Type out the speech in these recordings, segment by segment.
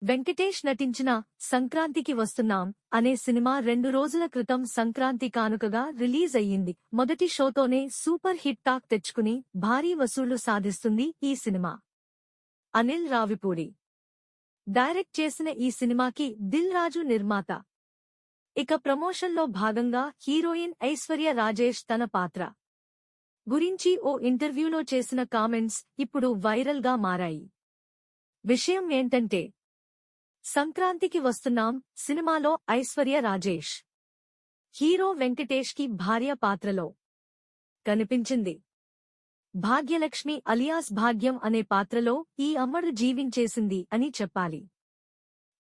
వెంకటేష్ నటించిన సంక్రాంతికి వస్తున్నాం అనే సినిమా 2 రోజుల క్రితం సంక్రాంతి కానుకగా రిలీజ్ అయ్యింది. మొదటి షోతోనే సూపర్ హిట్ టాక్ తెచ్చుకుని భారీ వసూళ్లు సాధిస్తుంది ఈ సినిమా. అనిల్ రావిపూడి డైరెక్ట్ చేసిన ఈ సినిమాకి దిల్ రాజు నిర్మాత. ఇక ప్రమోషన్లో భాగంగా హీరోయిన్ ఐశ్వర్య రాజేష్ తన పాత్ర గురించి ఓ ఇంటర్వ్యూలో చేసిన కామెంట్స్ ఇప్పుడు వైరల్గా మారాయి. విషయం ఏంటంటే, సంక్రాంతికి వస్తున్నాం సినిమాలో ఐశ్వర్య రాజేష్ హీరో వెంకటేష్ కి భార్య పాత్రలో కనిపించింది. భాగ్యలక్ష్మి అలియాస్ భాగ్యం అనే పాత్రలో ఈ అమ్మడు జీవించేసింది అని చెప్పాలి.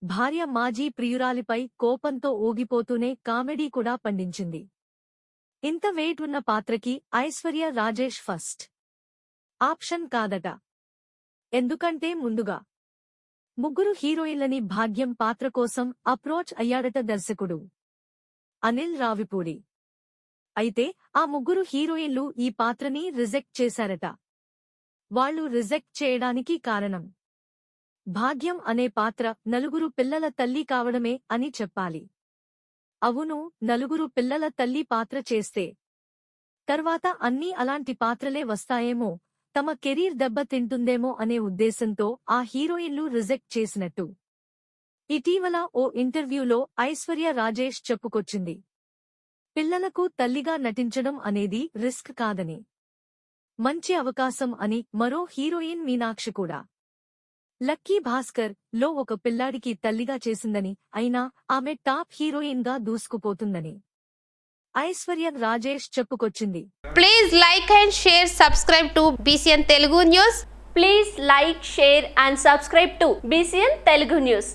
భార్య మాజీ ప్రియురాలిపై కోపంతో ఊగిపోతూనే కామెడీ కూడా పండించింది. ఇంత వెయిట్ ఉన్న పాత్రకి ఐశ్వర్య రాజేష్ ఫస్ట్ ఆప్షన్ కాదట. ఎందుకంటే ముందుగా ముగ్గురు హీరోయిన్లని భాగ్యం పాత్ర కోసం అప్రోచ్ అయ్యాడట దర్శకుడు అనిల్ రావిపూడి. అయితే ఆ ముగ్గురు హీరోయిన్లు ఈ పాత్రని రిజెక్ట్ చేశారట. వాళ్లు రిజెక్ట్ చేయడానికి కారణం భాగ్యం అనే పాత్ర నలుగురు పిల్లల తల్లి కావడమే అని చెప్పాలి. అవును, నలుగురు పిల్లల తల్లి పాత్ర చేస్తే తర్వాత అన్నీ అలాంటి పాత్రలే వస్తాయేమో, తమ కెరీర్ దెబ్బతింటుందేమో అనే ఉద్దేశంతో ఆ హీరోయిన్లు రిజెక్ట్ చేసినట్టు ఇటీవల ఓ ఇంటర్వ్యూలో ఐశ్వర్య రాజేష్ చెప్పుకొచ్చింది. పిల్లలకు తల్లిగా నటించడం అనేది రిస్క్ కాదని, మంచి అవకాశం అని. మరో హీరోయిన్ మీనాక్షి కూడా లక్కీ భాస్కర్ లో ఒక పిల్లాడికి తల్లిగా చేసిందని, అయినా ఆమె టాప్ హీరోయిన్ గా దూసుకుపోతుందని ఐశ్వర్య రాజేష్ చెప్పుకొచ్చింది. Please like and share, subscribe to BCN Telugu News. Please like, share and subscribe to BCN Telugu News.